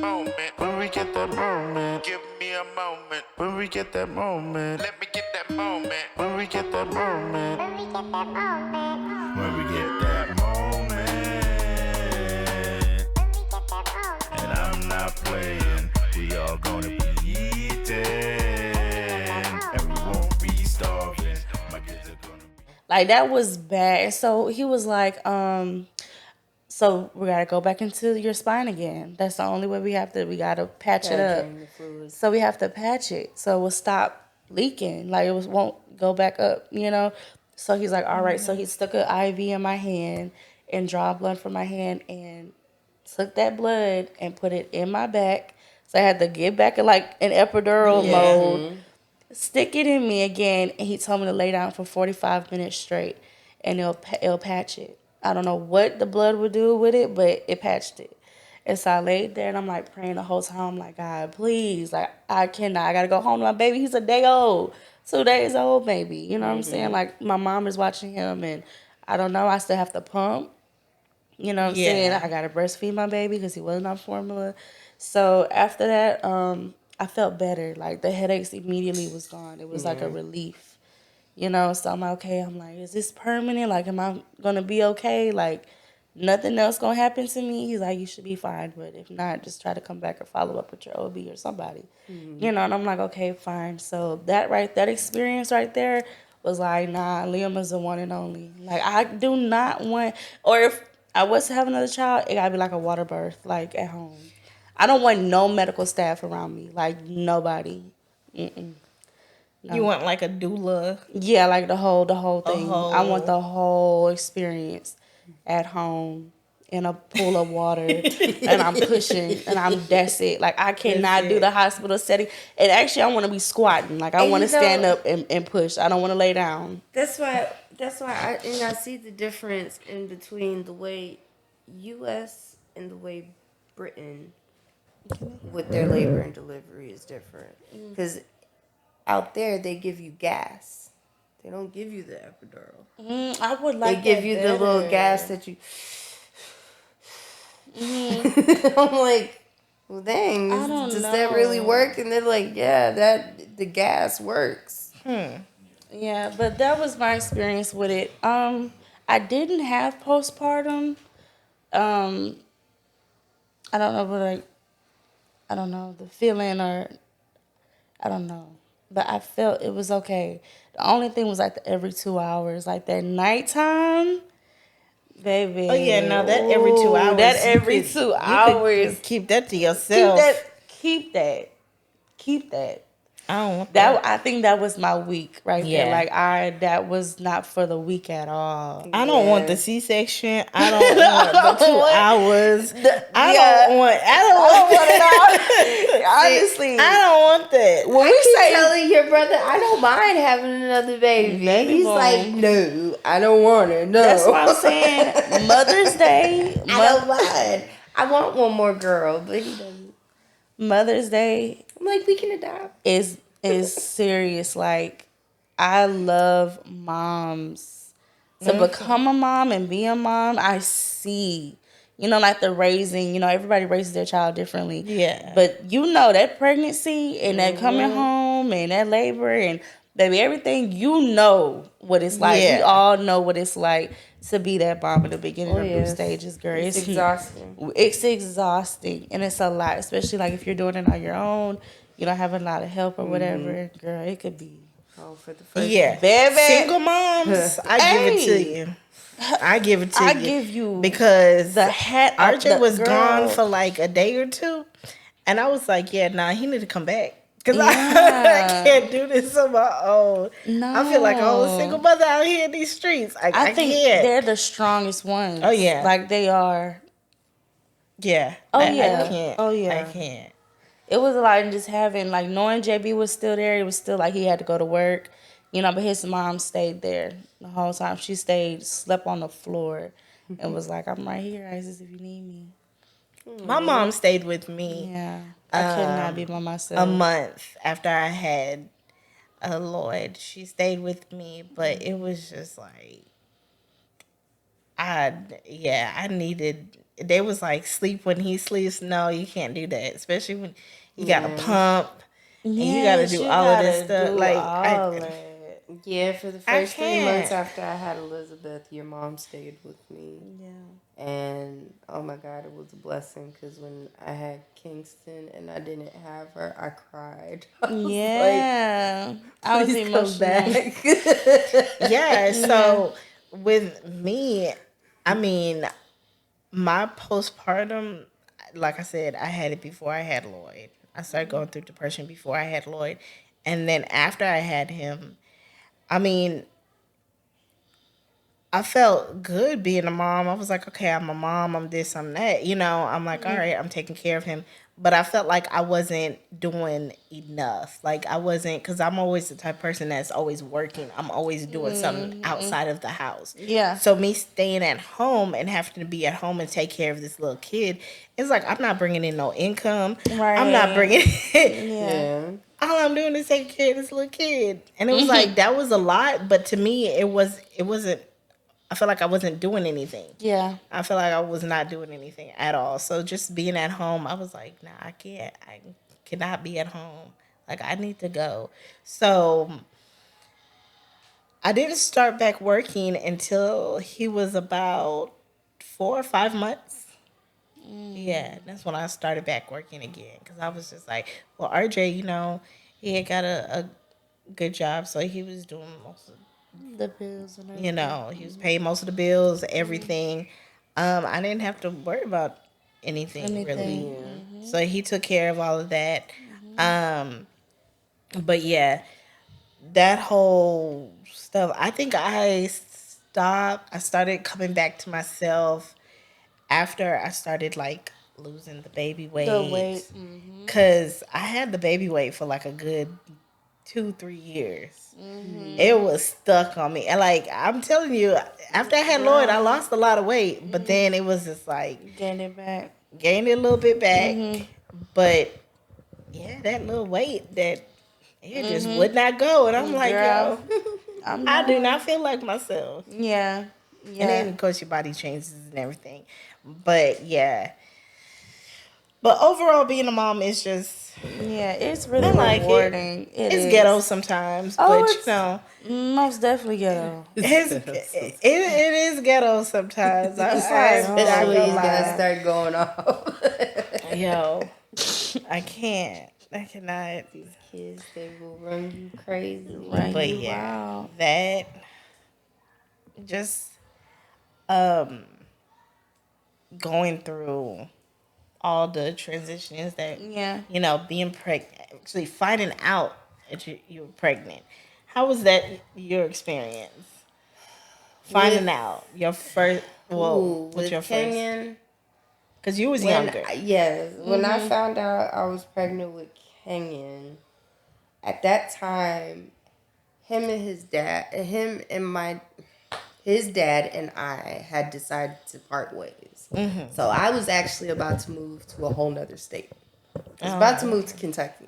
moment. When we get that moment. Give me a moment. When we get that moment. Let me get that moment. When we get that moment. When we get that moment. When we get that moment. And I'm not playing. We all gonna be eating. And we won't be starving. My kids are gonna be. Like that was bad. So he was like, so we gotta go back into your spine again. That's the only way we gotta patch it up. So we have to patch it so it will stop leaking. Like won't go back up, you know? So he's like, all right. So he stuck an IV in my hand and draw blood from my hand and took that blood and put it in my back. So I had to get back in like an epidural mode, stick it in me again, and he told me to lay down for 45 minutes straight, and it'll patch it. I don't know what the blood would do with it, but it patched it. And so I laid there and I'm like praying the whole time. I'm like, God, please, like I cannot. I gotta go home to my baby. He's a day old, 2 days old, maybe. You know what I'm saying? Like my mom is watching him, and I don't know. I still have to pump. You know what I'm saying? I gotta breastfeed my baby because he wasn't on formula. So after that, I felt better. Like the headaches immediately was gone. It was like a relief. You know, so I'm like, okay. I'm like, is this permanent? Like, am I gonna be okay? Like, nothing else gonna happen to me? He's like, you should be fine, but if not, just try to come back or follow up with your OB or somebody. You know, and I'm like, okay, fine. So that experience right there was like, nah, Liam is the one and only. Like, I do not want, or if I was to have another child, it gotta be like a water birth, like at home. I don't want no medical staff around me, like nobody. Mm-mm. You want like a doula? Yeah, like the whole thing. I want whole- the whole experience at home in a pool of water, and I'm pushing, and that's it. Like I cannot do the hospital setting. And actually, I want to be squatting. Like I And want you to stand know- up and push. I don't want to lay down. That's why. I see the difference in between the way U.S. and the way Britain with their labor and delivery is different. Because out there they give you gas. They don't give you the epidural. I would like. They give you the little gas that you. I'm like, well, dang, I don't does know. that really work? And they're like, yeah, the gas works. Yeah, but that was my experience with it. I didn't have postpartum. Um, I don't know, but I don't know the feeling or I don't know. But I felt it was okay. The only thing was like the every 2 hours, like that nighttime, baby. Oh yeah, no, that every 2 hours. That every 2 hours. You could keep that to yourself. Keep that. I don't want that. I think that was my week right there. Yeah. Like that was not for the week at all. I don't want the C-section. I don't want the 2 hours. I don't want it all. Honestly, I don't want that. when I we keep say telling your brother, I don't mind having another baby. Baby He's boy. like, no, I don't want it. No, that's what I'm saying. Mother's Day. I don't mind. I want one more girl, but he doesn't. Mother's Day I'm like, we can adopt. is serious. Like I love moms. To become a mom and be a mom, I see. You know, like the raising, everybody raises their child differently. Yeah. But that pregnancy and that coming home and that labor and baby, everything, you know what it's like. Yeah. We all know what it's like to be that mom in the beginning of yes. those stages, girl. It's exhausting. It's exhausting, and it's a lot, especially like if you're doing it on your own. You don't have a lot of help or whatever, girl. It could be. Oh, for the first Baby. Single moms, I give it to you. I give it to you. I give you because the hat. RJ was girl. gone for like a day or two, and I was like, yeah, nah, he need to come back. Because I can't do this on my own. No. I feel like a whole single mother out here in these streets. I think can't. they're the strongest ones. Oh, yeah. Like they are. Yeah. Oh, I yeah. can't. Oh, yeah. I can't. It was like just having, like, knowing JB was still there. It was still like he had to go to work, but his mom stayed there the whole time. She slept on the floor, and was like, I'm right here, Isis, if you need me. My mom stayed with me Yeah. I could not be by myself. a month after I had Lloyd. She stayed with me, but it was just like, I needed they was like, sleep when he sleeps. No, you can't do that, especially when you gotta Yeah. pump and you gotta Yes, do you all of this gotta stuff. do Like all I, that. Yeah, for the I first 3 months can't. after I had Elizabeth, your mom stayed with me. Yeah. And oh my God, it was a blessing because when I had Kingston and I didn't have her, I cried. I was Yeah. I like, was please come emotional. back. Yeah. Yeah. So with me, I mean, my postpartum, like I said, I had it before I had Lloyd. I started going through depression before I had Lloyd, and then after I had him, I mean, I felt good being a mom. I was like, okay, I'm a mom. I'm this. I'm that. You know, I'm like, all right, I'm taking care of him. But I felt like I wasn't doing enough. Like I wasn't, because I'm always the type of person that's always working. I'm always doing something outside of the house. Yeah. So me staying at home and having to be at home and take care of this little kid, it's like I'm not bringing in no income. I'm not Right. bringing. Yeah. Yeah. All I'm doing is taking care of this little kid, and it was like that was a lot. But to me, it wasn't. I felt like I wasn't doing anything. Yeah. I felt like I was not doing anything at all. So just being at home, I was like, nah, I can't. I cannot be at home. Like I need to go. So I didn't start back working until he was about 4 or 5 months. Yeah, that's when I started back working again because I was just like, well, RJ, he had got a good job, so he was doing most of, The bills and everything. he was paying most of the bills, everything. I didn't have to worry about anything really, Anything. so he took care of all of that. But yeah, that whole stuff. I think I started coming back to myself after I started like losing the baby The weight. weight. Cause I had the baby weight for like a good 2-3 years. It was stuck on me. And like I'm telling you, after I had Lloyd, I lost a lot of weight. But then it was just like Gain it back. gained it a little bit back. But yeah, that little weight that it just would not go. And I'm like, Girl. yo, I do not feel like myself. Yeah. Yeah. And then of course your body changes and everything. But yeah. But overall being a mom is just Yeah, it's really I like rewarding. it. It's is. ghetto sometimes, Oh, but it's most definitely ghetto. it is ghetto sometimes. I'm Especially not when gonna you gotta lie. start going off. Yo, I can't. I cannot. These kids, they will run you crazy. Right. But You yeah, wild. that just um going through all the transitions that Yeah. being pregnant, actually finding out that you were pregnant. How was that your experience? Finding With, out your first. Well, what's with your first? Kenyon, Because you was younger. when I found out I was pregnant with Kenyon, at that time, his dad and I had decided to part ways. So I was actually about to move to a whole nother state. I was about to move to Kentucky.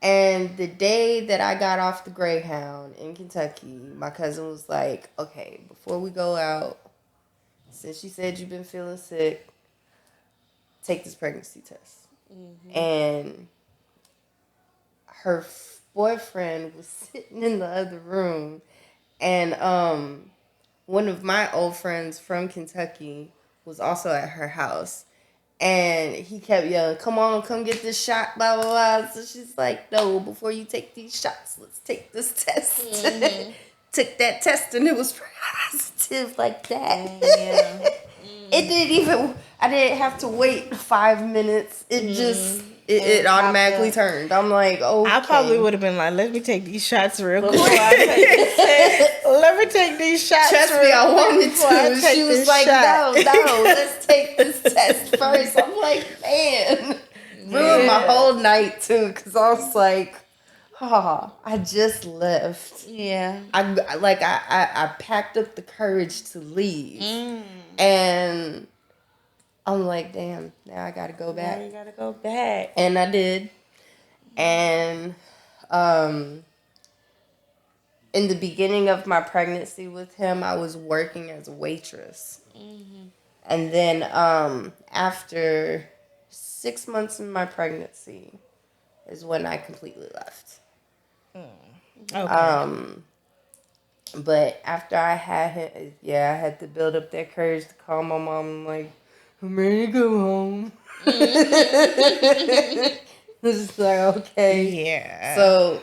And the day that I got off the Greyhound in Kentucky, my cousin was like, okay, before we go out, since you said you've been feeling sick, take this pregnancy test. And her boyfriend was sitting in the other room. And one of my old friends from Kentucky was also at her house. And he kept yelling, come on, come get this shot, blah, blah, blah. So she's like, no, before you take these shots, let's take this test. Took that test and it was positive like that. Yeah. I didn't have to wait 5 minutes. It automatically turned. I'm like, okay. I probably would have been like, let me take these shots real quick. Before I take this test. Let me take these shots. Trust real me, I quick wanted before I to. take She was this like, shot. no, let's take this test first. I'm like, man. Ruined my whole night, too, because I was like, I just left. Yeah. I packed up the courage to leave. And I'm like, damn, now I gotta go back. Now you gotta go back. And I did. And in the beginning of my pregnancy with him, I was working as a waitress. And then after 6 months in my pregnancy is when I completely left. Okay. But after I had him, I had to build up that courage to call my mom. I'm like, I'm ready to go home. It's like, okay. Yeah. So,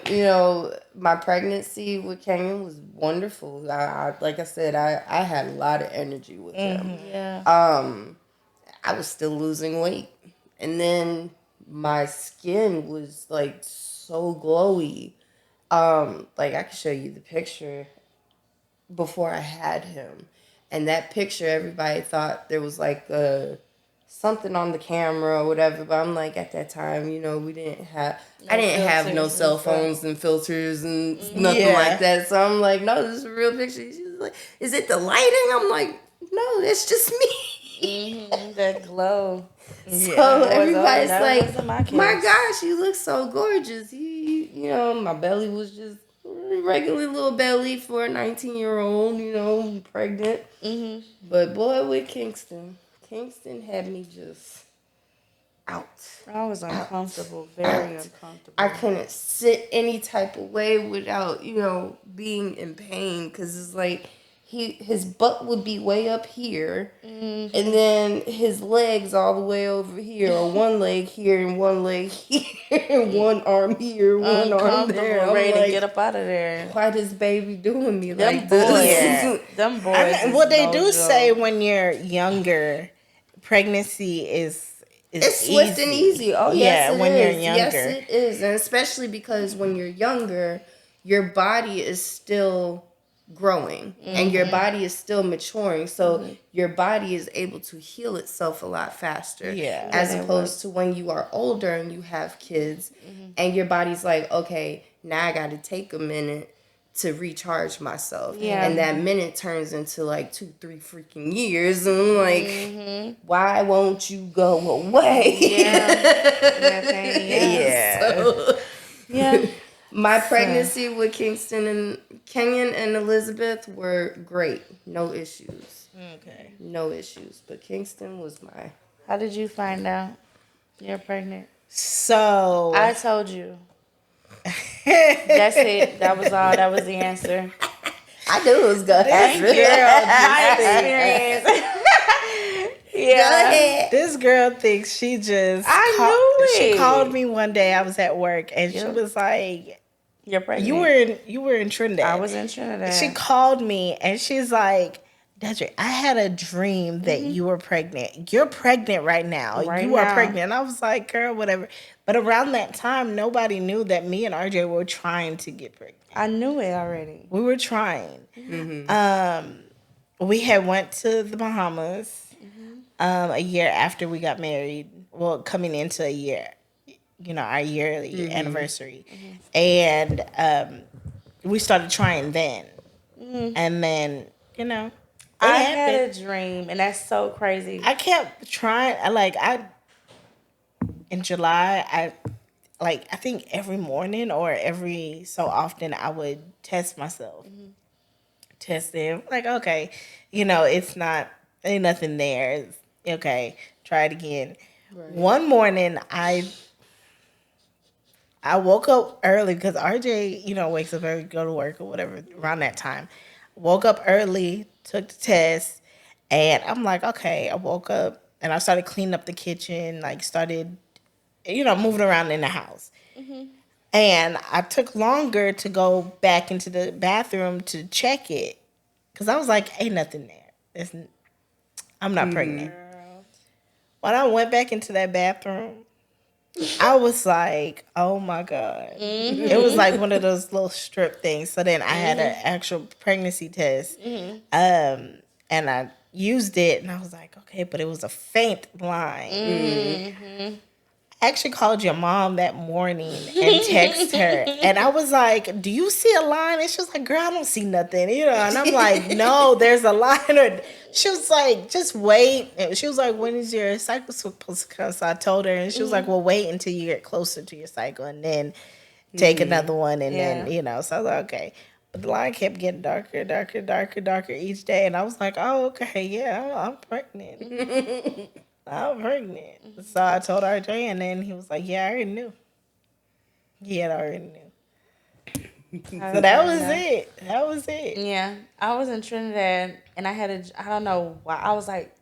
my pregnancy with Kenyon was wonderful. Like I said, I had a lot of energy with him. Yeah. I was still losing weight. And then my skin was like so glowy. Like I could show you the picture before I had him. And that picture, everybody thought there was like something on the camera or whatever. But I'm like, at that time, we didn't have, I didn't have no cell phones and filters and nothing like that. So I'm like, no, this is a real picture. She's like, is it the lighting? I'm like, no, that's just me. That glow. So everybody's like, my gosh, you look so gorgeous. My belly was just regular little belly for a 19-year-old, pregnant. But boy, with Kingston had me just out. I was uncomfortable, very uncomfortable. I couldn't sit any type of way without, being in pain, because it's like his butt would be way up here, and then his legs all the way over here, or one leg here and one leg here, and one arm here, one arm there. I'm ready like, to get up out of there. why this baby doing me Them like boys, this? them boys. What they do say when you're younger, pregnancy is it's swift and easy. Oh, yes, it when is. you're younger. Yes, it is. And especially because when you're younger, your body is still growing and your body is still maturing. So your body is able to heal itself a lot faster. Yeah. As opposed to when you are older and you have kids and your body's like, okay, now I got to take a minute to recharge myself. Yeah. And that minute turns into like 2-3 freaking years. And I'm like, why won't you go away? Yeah. My pregnancy with Kenyon and Elizabeth were great. No issues. Okay. No issues. But Kingston was my... How did you find out you're pregnant? So I told you. That's it. That was all. That was the answer. I knew it was going to happen. My experience. Yeah. This girl thinks she just. I knew it. She called me one day. I was at work, and she was like, "You're pregnant." You were in Trinidad. I was in Trinidad. She called me, and she's like, "Desiree, I had a dream that you were pregnant. You're pregnant right now. You are pregnant." And I was like, "Girl, whatever." But around that time, nobody knew that me and RJ were trying to get pregnant. I knew it already. We were trying. We had went to the Bahamas a year after we got married. Well, coming into a year, our yearly anniversary. And we started trying then. And then, I had a dream, and that's so crazy. I kept trying. In July, I think every morning or every so often I would test myself. Test them. Like, okay, ain't nothing there. It's, okay, try it again. Right. One morning I woke up early because RJ, wakes up early, go to work or whatever around that time. Woke up early, took the test, and I'm like, okay, I woke up and I started cleaning up the kitchen, started moving around in the house. And I took longer to go back into the bathroom to check it because I was like, ain't nothing there. I'm not pregnant. When I went back into that bathroom, I was like, oh my God. It was like one of those little strip things. So then I had an actual pregnancy test. And I used it and I was like, okay, but it was a faint line. I actually called your mom that morning and texted her. And I was like, do you see a line? And she was like, girl, I don't see nothing. And I'm like, no, there's a line. She was like, just wait. And she was like, when is your cycle supposed to come? So I told her. And she was like, well, wait until you get closer to your cycle and then take another one. And then, so I was like, okay. But the line kept getting darker, darker, darker, darker each day. And I was like, oh, okay, yeah, I'm pregnant. I'm pregnant. So I told RJ, and then he was like, yeah, I already knew. He had already knew. So that was it. That was it. Yeah, I was in Trinidad, and I don't know why. I was like,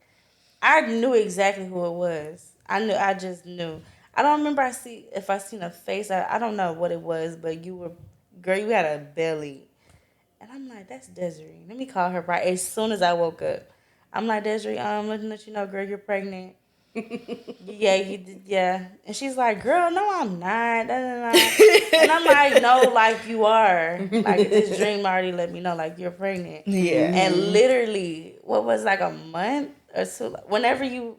I knew exactly who it was. I just knew. I don't remember if I seen a face. I don't know what it was, but girl, you had a belly. And I'm like, that's Desiree. Let me call her right as soon as I woke up. I'm like, Desiree, let me let you know, girl, you're pregnant. Yeah, you did, yeah. And she's like, girl, no, I'm not. Da, da, da. And I'm like, no, like you are. Like this dream already let me know, like you're pregnant. Yeah. And literally, what was like a month or so, whenever you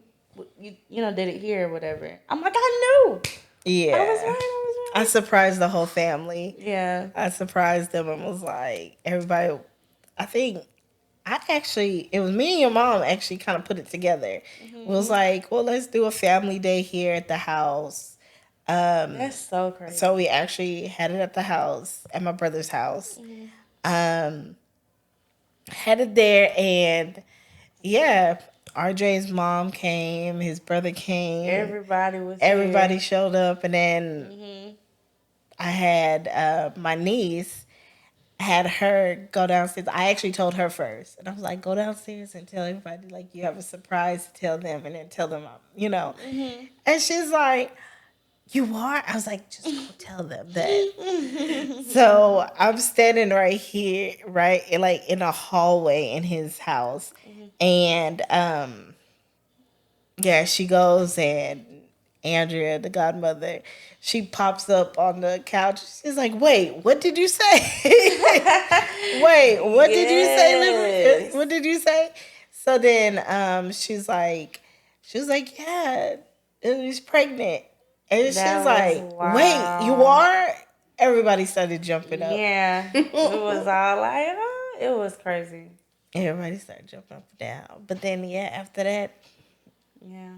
know did it here or whatever, I'm like, I knew. Yeah. I was right. I surprised the whole family. Yeah. I surprised them and was like, everybody, I think it was me and your mom actually kind of put it together. Mm-hmm. It was like, well, let's do a family day here at the house. That's so crazy. So we actually had it at the house, at my brother's house. Mm-hmm. Had it there, and yeah, RJ's mom came, his brother came. Everybody showed up, and then Mm-hmm. I had my niece. Had her go downstairs. I actually told her first, and I was like, "Go downstairs and tell everybody like you have a surprise to tell them, and then tell them, Mm-hmm. And she's like, "You are?" I was like, "Just go tell them that." So I'm standing right here, right, like in a hallway in his house, and yeah, she goes and Andrea, the godmother, she pops up on the couch. She's like, "Wait, what did you say? Wait, what did you say? What did you say?" So then, she was like, "Yeah, he's pregnant," and she's like, "Wait, you are?" Everybody started jumping up. Yeah, it was all like, oh, it was crazy. Everybody started jumping up and down. But then, yeah, after that, yeah.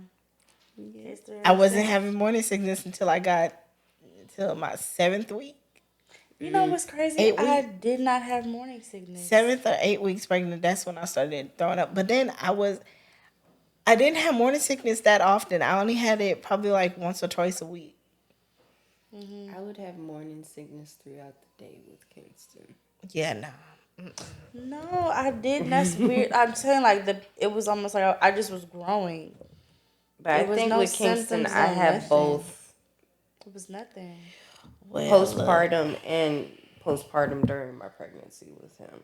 I wasn't having morning sickness until my 7th week. You know what's crazy? I did not have morning sickness. 7th or 8 weeks pregnant, that's when I started throwing up. But then I didn't have morning sickness that often. I only had it probably like once or twice a week. I would have morning sickness throughout the day with Kingston. Yeah, no. No, I didn't. That's weird. I'm saying it was almost like I just was growing. But I think with Kingston, I have both. It was nothing. Postpartum and postpartum during my pregnancy with him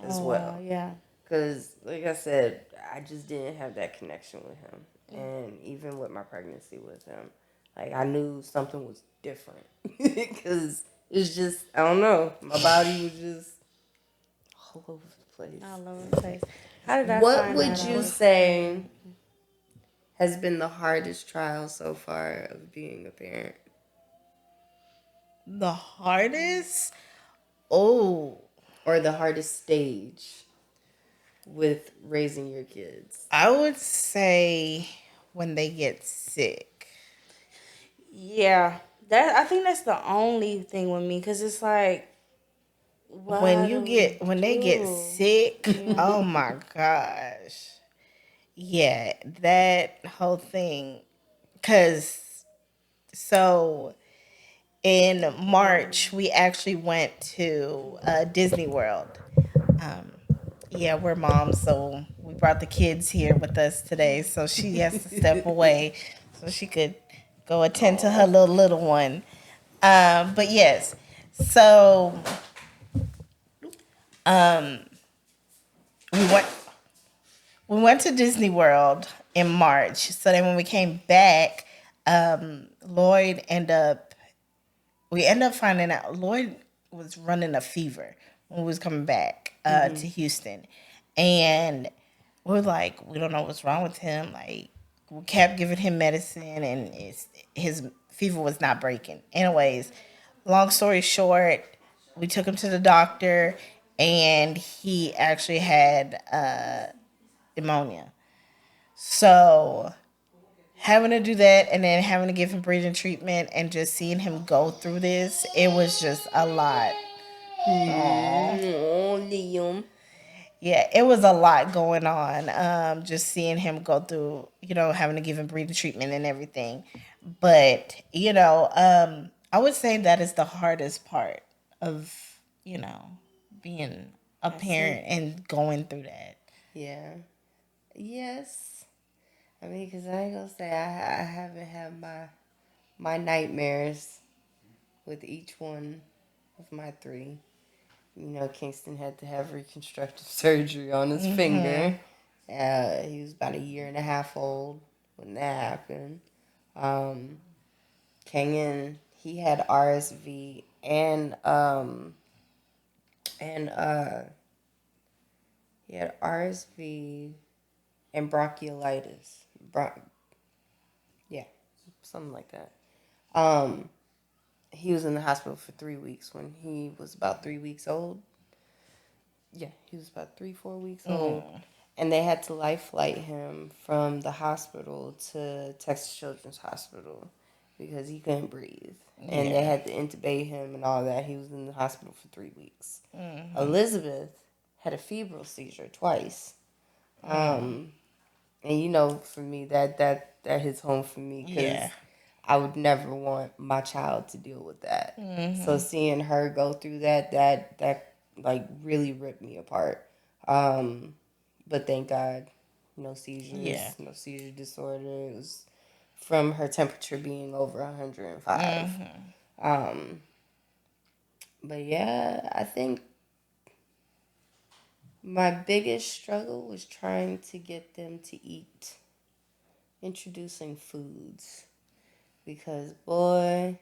as well. Wow, yeah. Because, like I said, I just didn't have that connection with him. And even with my pregnancy with him, like, I knew something was different. Because it's just, I don't know. My body was just all over the place. All over the place. How did I What find would that you out? say has been the hardest trial so far of being a parent? The hardest? Oh. Or the hardest stage with raising your kids? I would say when they get sick. Yeah. I think that's the only thing with me, because it's like, when they get sick, oh my gosh. Yeah, that whole thing. Because, so in March, we actually went to Disney World. Yeah, we're moms, so we brought the kids here with us today. So she has to step away so she could go attend to her little one. But yes, so we went to Disney World in March. So then when we came back, Lloyd we ended up finding out Lloyd was running a fever when we was coming back to Houston. And we're like, we don't know what's wrong with him. Like, we kept giving him medicine and his fever was not breaking. Anyways, long story short, we took him to the doctor and he actually had pneumonia. So having to do that and then having to give him breathing treatment and just seeing him go through this, it was just a lot. Oh, Liam. Yeah, it was a lot going on. Just seeing him go through, having to give him breathing treatment and everything. But, I would say that is the hardest part of, being a parent and going through that. Yeah. Yes. I mean, because I ain't gonna say I haven't had my nightmares with each one of my three. Kingston had to have reconstructive surgery on his finger. He was about a year and a half old when that happened. Kenyon, he had RSV and he had RSV and bronchiolitis. Yeah, something like that. He was in the hospital for 3 weeks when he was about 3 weeks old. Yeah, he was about 3-4 weeks old. And they had to life flight him from the hospital to Texas Children's Hospital because he couldn't breathe. And they had to intubate him and all that. He was in the hospital for 3 weeks. Elizabeth had a febrile seizure twice. And for me, that hits home for me because I would never want my child to deal with that. So seeing her go through that like really ripped me apart. But thank God, no seizures, no seizure disorder. It was from her temperature being over 105. But yeah, I think my biggest struggle was trying to get them to eat, introducing foods. Because, boy,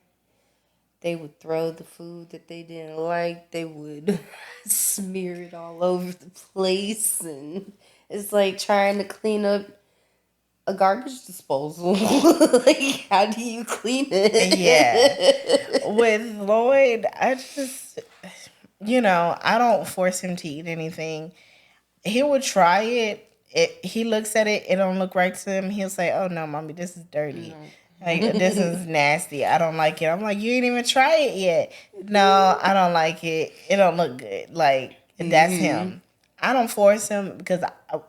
they would throw the food that they didn't like. They would smear it all over the place. And it's like trying to clean up a garbage disposal. Like, how do you clean it? Yeah. With Lloyd, I just, I don't force him to eat anything. He would try it. He looks at it, it don't look right to him. He'll say, "Oh no, mommy, this is dirty. Like, this is nasty. I don't like it." I'm like, "You ain't even try it yet." "No, I don't like it. It don't look good." Like, that's him. I don't force him because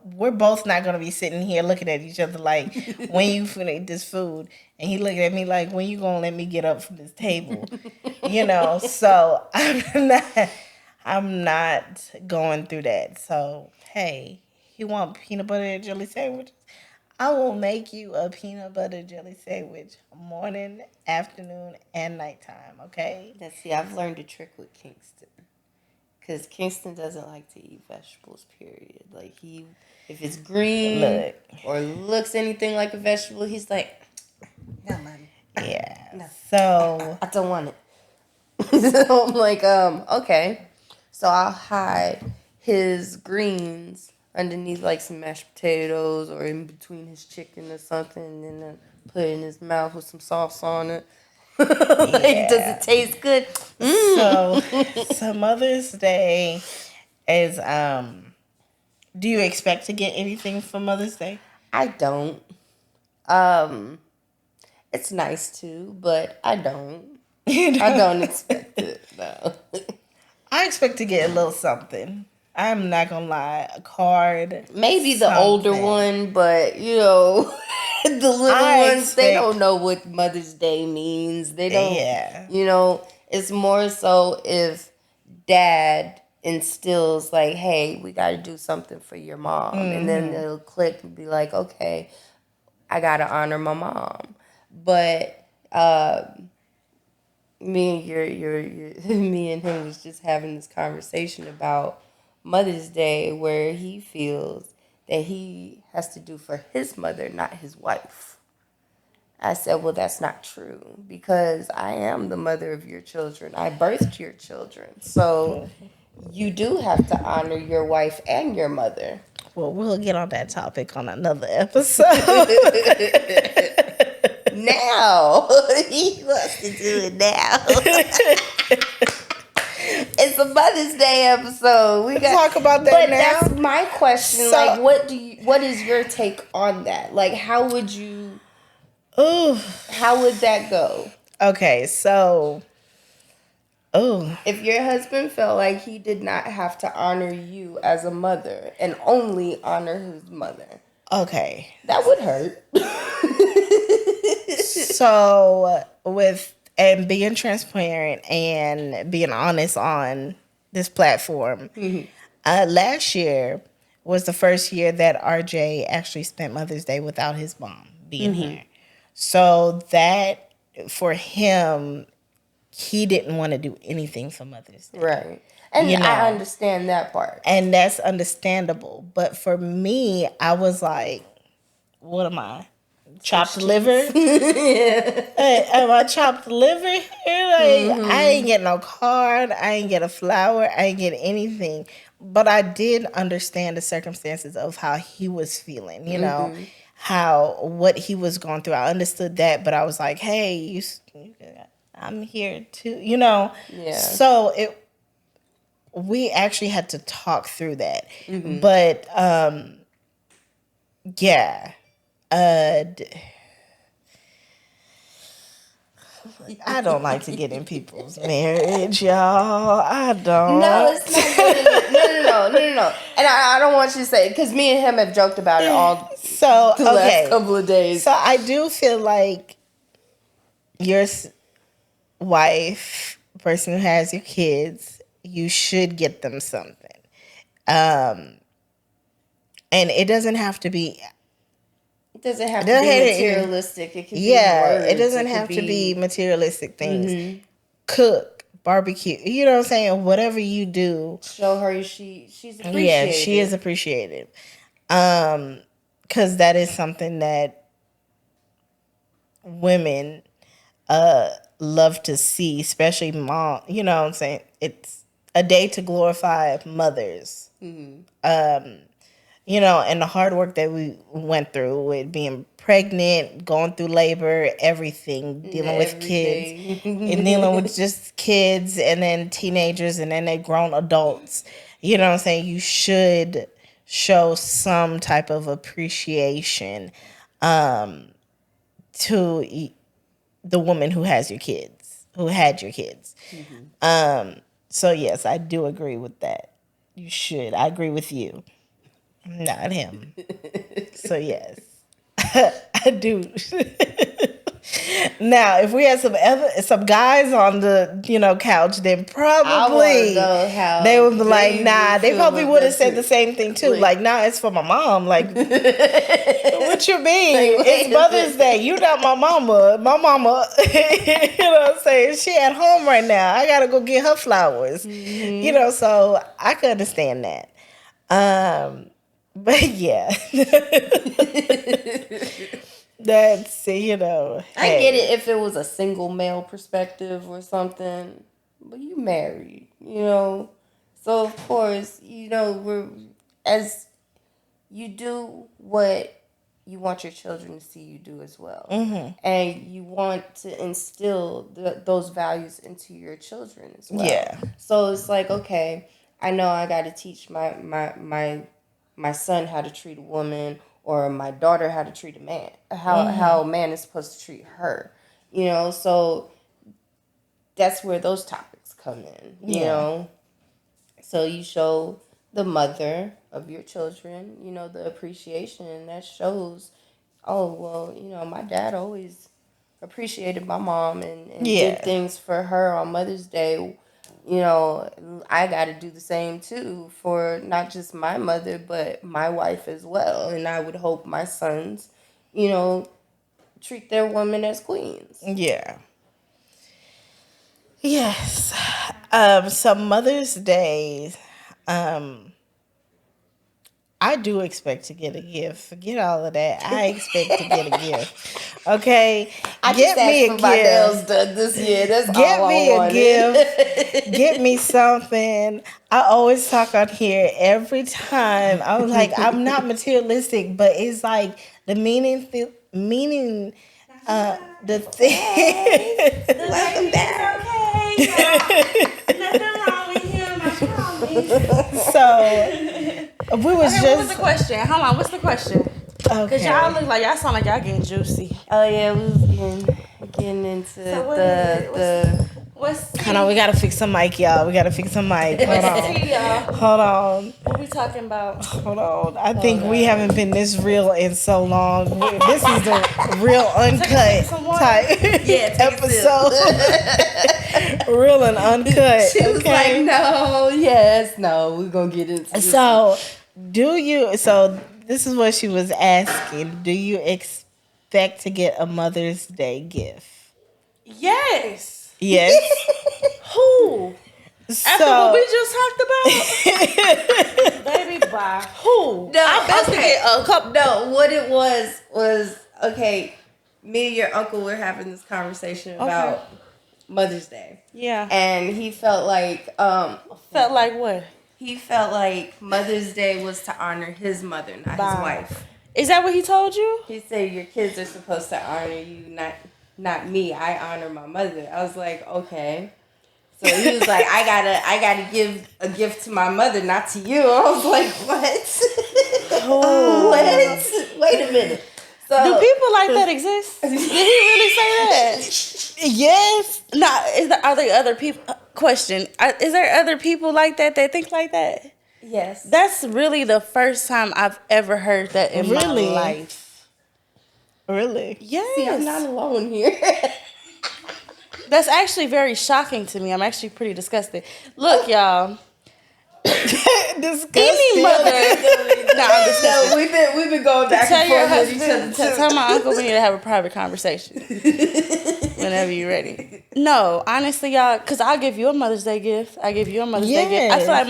we're both not gonna be sitting here looking at each other like, "When you finna eat this food?" And he looking at me like, "When you gonna let me get up from this table?" So I'm not going through that. So hey, you want peanut butter and jelly sandwiches? I will make you a peanut butter jelly sandwich morning, afternoon, and nighttime. Okay. Let's see, I've learned a trick with Kingston. Because Kingston doesn't like to eat vegetables, period. Like, if it's green or looks anything like a vegetable, he's like, "No, mommy." Yeah. No. So I don't want it. So I'm like, okay. So I'll hide his greens underneath like some mashed potatoes or in between his chicken or something, and then put it in his mouth with some sauce on it. Like, does it taste good? So Mother's Day is do you expect to get anything for Mother's Day? I don't. It's nice to, but I don't. I don't expect it. No. I expect to get a little something. I'm not gonna lie, a card. Maybe the something. older one, but the little ones, they don't know what Mother's Day means. They don't. Yeah. It's more so if Dad instills like, "Hey, we got to do something for your mom," and then they'll click and be like, "Okay, I gotta honor my mom." But me and him was just having this conversation about Mother's Day, where he feels that he has to do for his mother, not his wife. I said, well, that's not true, because I am the mother of your children. I birthed your children. So you do have to honor your wife and your mother. Well, we'll get on that topic on another episode. Now. He wants to do it now. It's a Mother's Day episode. We got talk about that now. But that's my question. Like, what is your take on that? Like, how would that go? Okay, so Oh, If your husband felt like he did not have to honor you as a mother and only honor his mother, okay. that would hurt. So with and being transparent and being honest on this platform, last year was the first year that RJ actually spent Mother's Day without his mom being here. So that for him, he didn't want to do anything for Mother's Day. Right. And You know. I understand that part. And that's understandable. But for me, I was like, what am I? Chopped liver? Hey, am I chopped liver here? Like, I ain't get no card. I ain't get a flower. I ain't get anything. But I did understand the circumstances of how he was feeling, you know, what he was going through. I understood that, but I was like, hey, I'm here too, you know. Yeah. So we actually had to talk through that. But yeah. I don't like to get in people's marriage, y'all. I don't. No, it's not good. No. And I don't want you to say, because me and him have joked about it all So, the last couple of days. So I do feel like your wife, person who has your kids, you should get them something. And it doesn't have to be. It doesn't have to be materialistic. It can be words. It doesn't have to be materialistic things. Cook, barbecue, you know what I'm saying? Whatever you do. Show her she's appreciated. Yeah, she is appreciated. Because that is something that women love to see, especially mom. You know what I'm saying? It's a day to glorify mothers. You know, and the hard work that we went through with being pregnant, going through labor, everything, dealing with kids, and dealing with just kids, and then teenagers, and then they grown adults. You know what I'm saying? You should show some type of appreciation to the woman who has your kids, who had your kids. So yes, I do agree with that. You should. I agree with you. Not him. So yes, I do. Now, if we had some guys on the couch, then probably they would be like, nah. They probably would have said the same thing too. Like, nah, it's for my mom. Like, what you mean? It's Mother's Day. You not my mama. My mama, you know what I'm saying? She at home right now. I gotta go get her flowers. You know, so I could understand that. But yeah, that's, you know. I get it if it was a single male perspective or something, but you married, you know. So of course, you know, as you do what you want your children to see you do as well, and you want to instill those values into your children as well. Yeah. So it's like, okay, I know I got to teach my son how to treat a woman, or my daughter how to treat a man, how a man is supposed to treat her, you know. So that's where those topics come in, you know. So you show the mother of your children, you know, the appreciation, and that shows, oh, well, you know, my dad always appreciated my mom and did things for her on Mother's Day. You know, I got to do the same too for not just my mother, but my wife as well. And I would hope my sons, you know, treat their women as queens. Yeah. Yes. So Mother's Day, I do expect to get a gift. Forget all of that. I expect to get a gift. Okay? I get me a gift. My nails done this year. That's get all me I a gift. Get me something. I always talk on here every time. I was like, I'm not materialistic, but it's like the meaning, the thing. Welcome back. Nothing wrong with him, I promise. So we was just. What's the question? Hold on. What's the question? Because y'all look like y'all sound like y'all getting juicy. Oh yeah, we was getting into What's tea? Hold on, we gotta fix some mic, y'all. We gotta fix some mic. Hold What's on. tea, y'all? Hold on. What we talking about? Hold on. I think we haven't been this real in so long. This is the real uncut type episode. Real and uncut. She was like, no, yes, no, we're gonna get into this. So this is what she was asking. Do you expect to get a Mother's Day gift? Yes. Yes. Who? After what we just talked about? Baby, by who? No, I best to get a couple. No, what it was okay. Me and your uncle were having this conversation about Mother's Day. Yeah. And he felt like Felt like what? he felt like Mother's Day was to honor his mother, not his wife. Is that what he told you? He said your kids are supposed to honor you, not me. I honor my mother. I was like, okay. So he was like, I gotta give a gift to my mother, not to you. I was like, what? Oh. What? Wait a minute. So, Do people like that exist? Did he really say that? Yes. No. Are there other people? Question: Is there other people like that think like that? yes. That's really the first time I've ever heard that in my Really? life. Really? Yes. See, I'm not alone here. That's actually very shocking to me. I'm actually pretty disgusted. Look, y'all. Disgusting. Any mother. No, I'm disgusted. No, we've been going back Tell and your forth with each husband. other. Tell my uncle we need to have a private conversation. Whenever you're ready. No, honestly, y'all, because I'll give you a Mother's Day gift. I give you a Mother's Day gift. I feel like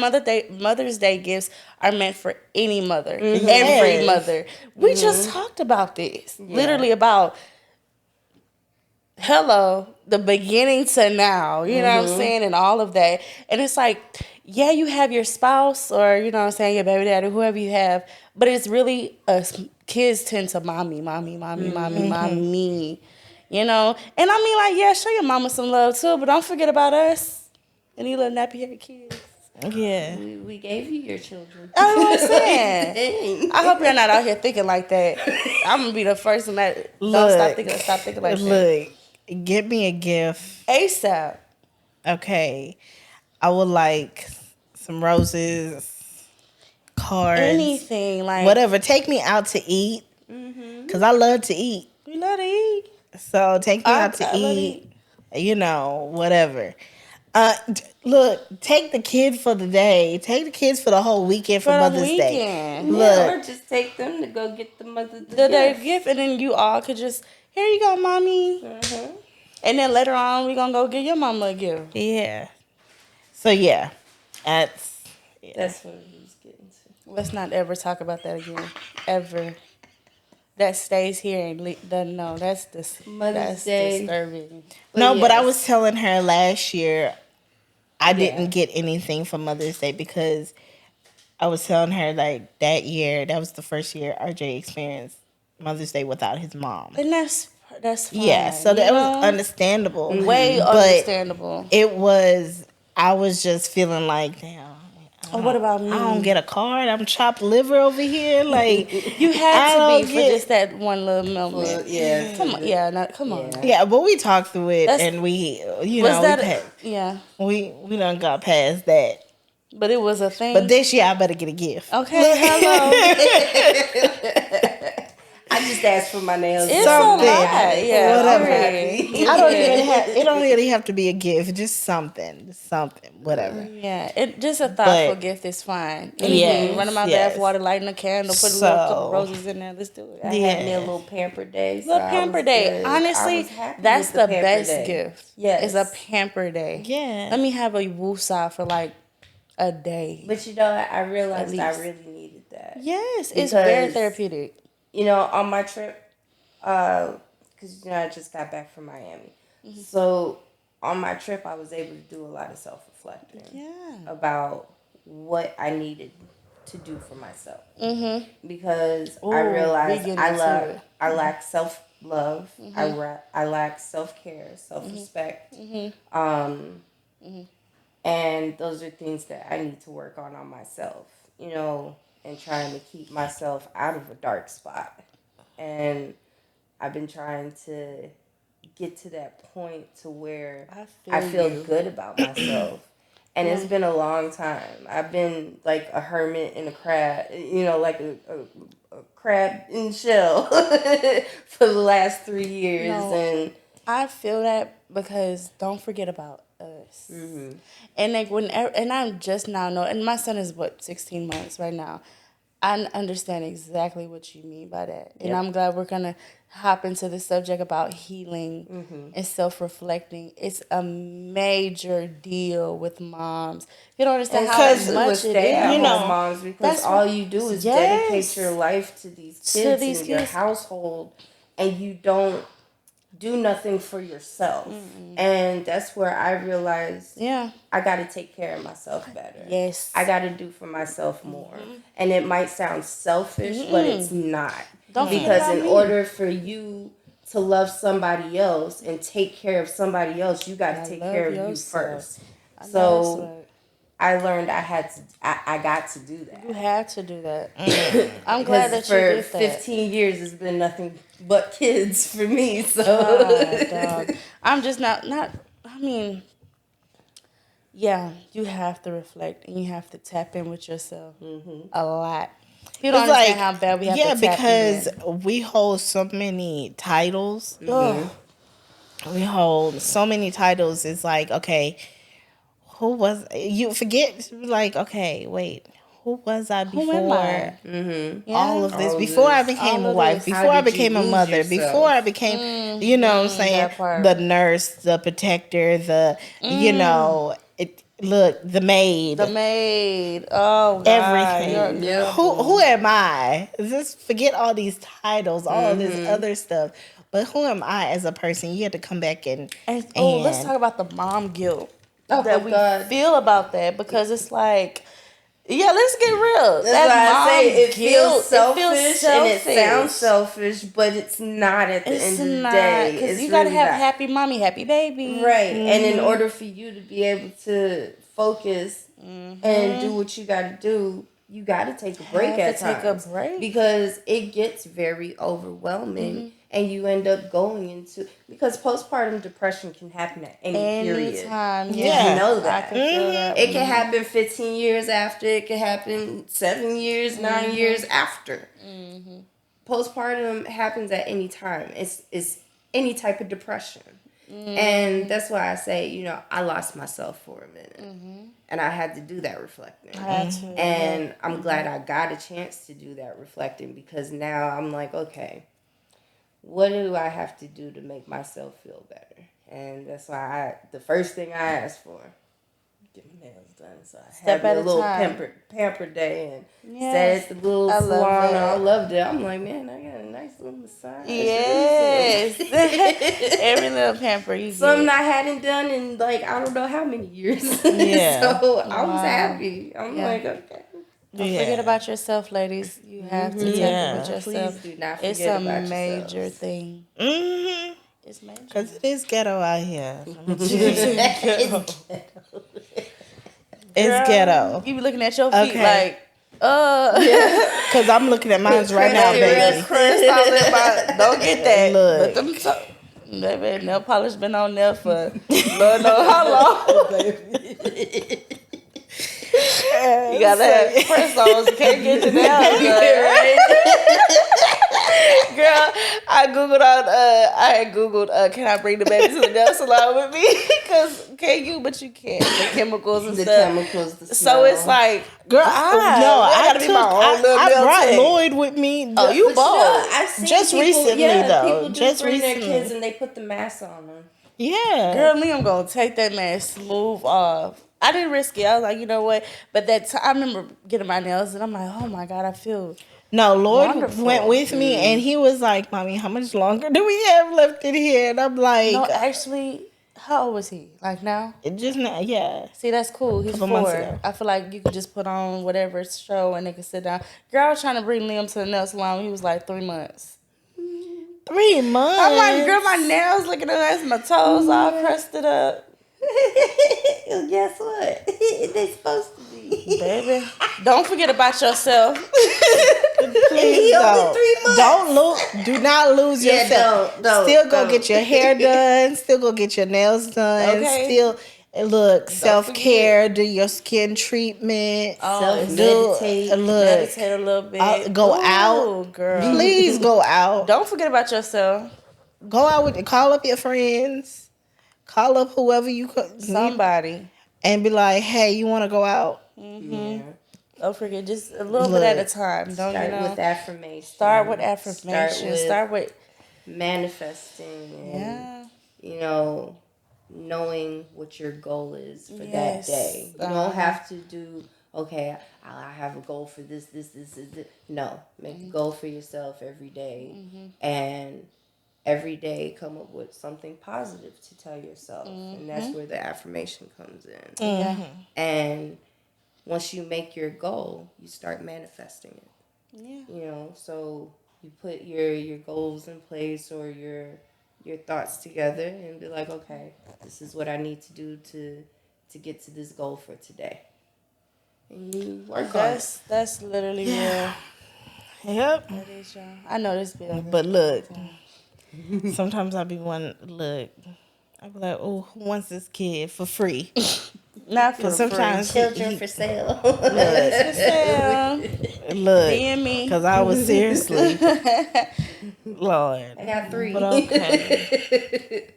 Mother's Day gifts are meant for any mother. Mm-hmm. Every Yes. mother. We just talked about this. Literally about the beginning to now, you know what I'm saying, and all of that. And it's like, yeah, you have your spouse or, you know what I'm saying, your baby daddy, whoever you have, but it's really kids tend to mommy, you know? And I mean, like, yeah, show your mama some love too, but don't forget about us and these little nappy-headed kids. Yeah. We gave you your children. I know what I'm saying. Dang. I hope you're not out here thinking like that. I'm going to be the first one that stop thinking like that. Look, get me a gift. ASAP. Okay. I would like some roses, cards, Anything. Like whatever. Take me out to eat. Because I love to eat. We love to eat. So take me out to I love to eat. You know, whatever. Look, take the kids for the day. Take the kids for the whole weekend for Mother's Day. Yeah, Look, or just take them to go get the mother the day gift, and then you all could just, here you go, mommy. And then later on, we gonna go get your mama a gift. yeah. So yeah, that's what he was getting to. Let's not ever talk about that again, ever. That stays here and doesn't know. That's Mother's Day. Disturbing. But I was telling her last year I didn't get anything for Mother's Day because I was telling her like that year, that was the first year RJ experienced Mother's Day without his mom. And that's fine. Yeah, so that was understandable. Way but understandable. I was just feeling like, damn. What about me? I don't get a card. I'm chopped liver over here. Like you had to be for just that one little moment. Well, yeah. Come on, come on. Yeah, but we talked through it, and we, we done got past that. But it was a thing. But this year, I better get a gift. Okay, hello. I just asked for my nails. It's something. Yeah, whatever. I don't even have. It don't really have to be a gift. Just something. Whatever. Yeah, it just a thoughtful gift is fine. Running my bath water, lighting a candle, put a little couple roses in there. Let's do it. I had me a little pamper day. Pamper day. Honestly, that's the best gift. Yes, it's a pamper day. Yeah. Let me have a woosah for like a day. But you know, I realized I really needed that. Yes, it's very therapeutic. You know, on my trip, because I just got back from Miami, so on my trip I was able to do a lot of self-reflecting about what I needed to do for myself. Because I realized I lack self-love, I lack self-care, self-respect, and those are things that I need to work on myself. You know. And trying to keep myself out of a dark spot. And I've been trying to get to that point to where I I feel you. good about myself. And it's been a long time. I've been like a hermit in a crab, like a crab in shell for the last 3 years. No. And I feel that because don't forget about us. And like and I'm just now know, and my son is 16 months right now. I understand exactly what you mean by that, and I'm glad we're gonna hop into the subject about healing and self-reflecting. It's a major deal with moms. You don't understand how much it is. Moms, because all you do is dedicate your life to these kids and your household, and you don't do nothing for yourself. And that's where I realized I got to take care of myself better. Yes. I got to do for myself more. And it might sound selfish, but it's not. Because in order for you to love somebody else and take care of somebody else, you got to take care of you first. So I learned I got to do that. You had to do that. I'm glad that you did that. For 15 years, it's been nothing but kids for me. So dog. I'm just not. I mean, yeah, you have to reflect and you have to tap in with yourself a lot. You don't understand how bad we have to tap in. Yeah, because we hold so many titles. We hold so many titles. It's like, okay, who was you? Forget, like, okay, wait, who was I before? Who am I? All of this, before I became a wife, before I became a mother, before I became, you know what I'm saying, the nurse, the protector, the, you know, the maid. Oh, God. Everything. Who am I? Just forget all these titles, all of this other stuff. But who am I as a person? You have to come back and let's talk about the mom guilt that we feel about that, because it's like, yeah, let's get real. That's why I say it feels selfish and it sounds selfish, but it's not at the end of the day. Because you gotta have happy mommy, happy baby. Right. And in order for you to be able to focus and do what you gotta do, you gotta take a break at times. Because it gets very overwhelming. And you end up going into, because postpartum depression can happen at any period. Time. You know that. I can feel that. It can happen 15 years after. It can happen 7 years, 9 years after. Postpartum happens at any time. It's any type of depression. And that's why I say, I lost myself for a minute. And I had to do that reflecting. And I'm glad I got a chance to do that reflecting, because now I'm like, okay, what do I have to do to make myself feel better? And that's why the first thing I asked for, get my nails done. So I had a little pamper day and sat at the little salon. And I loved it. I'm like, man, I got a nice little massage. Yes. Every little pamper you get. Something I hadn't done in like, I don't know how many years. So I was happy. I'm like, okay. Don't forget about yourself, ladies. You have to take it with yourself. Please do not it's forget a about major yourselves. Thing. It's major. Because it is ghetto out here. It's ghetto. You be looking at your feet like, because I'm looking at mine right now, baby. Don't get that. Look. But them nail polish been on there for Lord knows how long. You gotta have press-ons. You can't get to nails, right? Girl, I googled can I bring the baby to the nail salon with me? Because but you can't. The chemicals and stuff. The so it's like, girl, I brought Lloyd with me. Oh, you bold. I've seen just people, recently though. People just bring recently. their kids and they put the mask on them. Yeah. Girl, Liam gonna take that mask smooth off. I didn't risk it. I was like, you know what? But I remember getting my nails and I'm like, oh my God, I feel No, Lloyd wonderful. went with me and he was like, Mommy, how much longer do we have left in here? And I'm like, no, actually, how old was he? Like now? Just now, yeah. See, that's cool. He's 4. I feel like you could just put on whatever show and they could sit down. Girl, I was trying to bring Liam to the nail salon when he was like 3 months. 3 months? I'm like, girl, my nails looking at my toes all crusted it up. Guess what? They're supposed to be. Baby, don't forget about yourself. Please don't. 3 months. Do not lose yourself. Don't. Still go get your hair done. Still go get your nails done. Okay. Still look, self-care. Do your skin treatment. Self-meditate. Meditate a little bit. Go out. Girl. Please go out. Don't forget about yourself. Go out call up your friends. Call up whoever you Somebody. and be like, hey, you want to go out? Yeah. Don't forget, just a little bit at a time. Don't Start you know? with affirmation. Start with affirmation. Start with manifesting. And, knowing what your goal is for that day. You don't have to do, okay, I have a goal for this. No, make a goal for yourself every day. And every day come up with something positive to tell yourself. And that's where the affirmation comes in. And once you make your goal, you start manifesting it. So you put your goals in place or your thoughts together and be like, okay, this is what I need to do to get to this goal for today. And you work on it. That's literally real. Yep. That is, y'all. I know this building. But look, sometimes I be I be like, oh, who wants this kid for free? Not for sometimes Children for sale. Look, being me. because I was seriously, Lord. I got 3. But okay.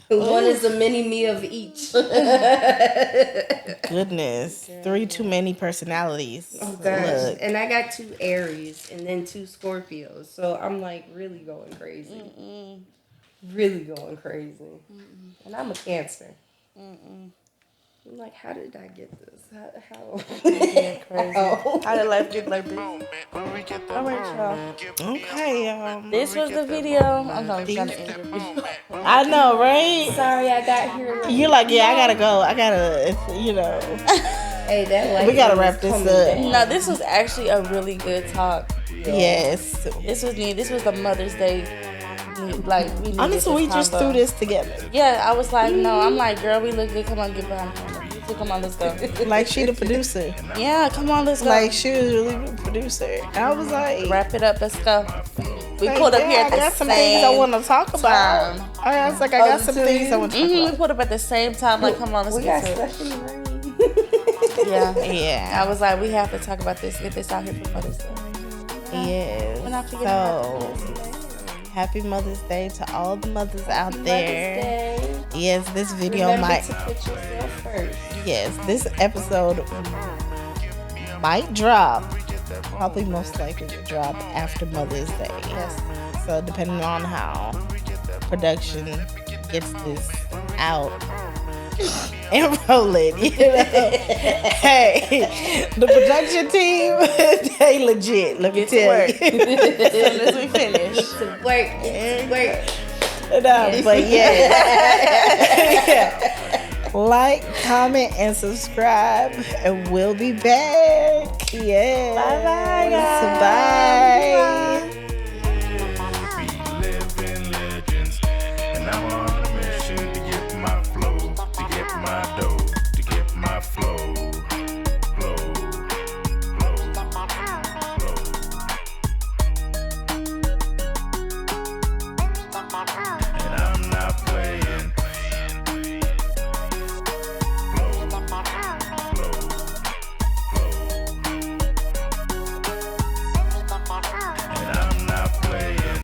One is a mini me of each. Goodness, 3 too many personalities. Oh gosh. Look. And I got 2 Aries and then 2 Scorpios. So I'm like really going crazy. Really going crazy. And I'm a Cancer. I'm like, how did I get this? How? Crazy. How did life get like this? When we get that All right, y'all. Okay, This was the video. I'm trying to end the video. I know, right? Sorry, I got here late. You're like, yeah, I gotta go. I gotta, Hey, that light we gotta bill is wrap this coming up. down. No, this was actually a really good talk. Yes. This was neat. This was the Mother's Day. Like, we needed Honestly, we this just combo. threw this together. Yeah, I was like, no. I'm like, girl, we look good. Come on, get behind the camera. You two, come on, let's go. Like, she the producer. Yeah, come on, let's go. Like, she was really the producer. And I was like, Wrap it up. Let's go. We like, pulled up yeah, here at the I got some things I want to talk about. time. I was like, I got some things I want to talk We about. pulled up at the same time. Like, come on, let's We got get to it. stuff in the rain. Yeah. Yeah. I was like, we have to talk about this. Get this out here for Mother's Day. Yes. We're not forgetting So, happy Mother's Day to all the mothers out there. Yes, this video Remember to put yourself first. Yes, this episode might drop. Probably most likely to drop after Mother's Day. Yes. So depending on how production gets this out and rolling, Hey, the production team, they legit. Let me tell you. As soon as we finish. Work. No, but yeah. Like, comment, and subscribe, and we'll be back. Yes. Bye-bye, guys. Bye.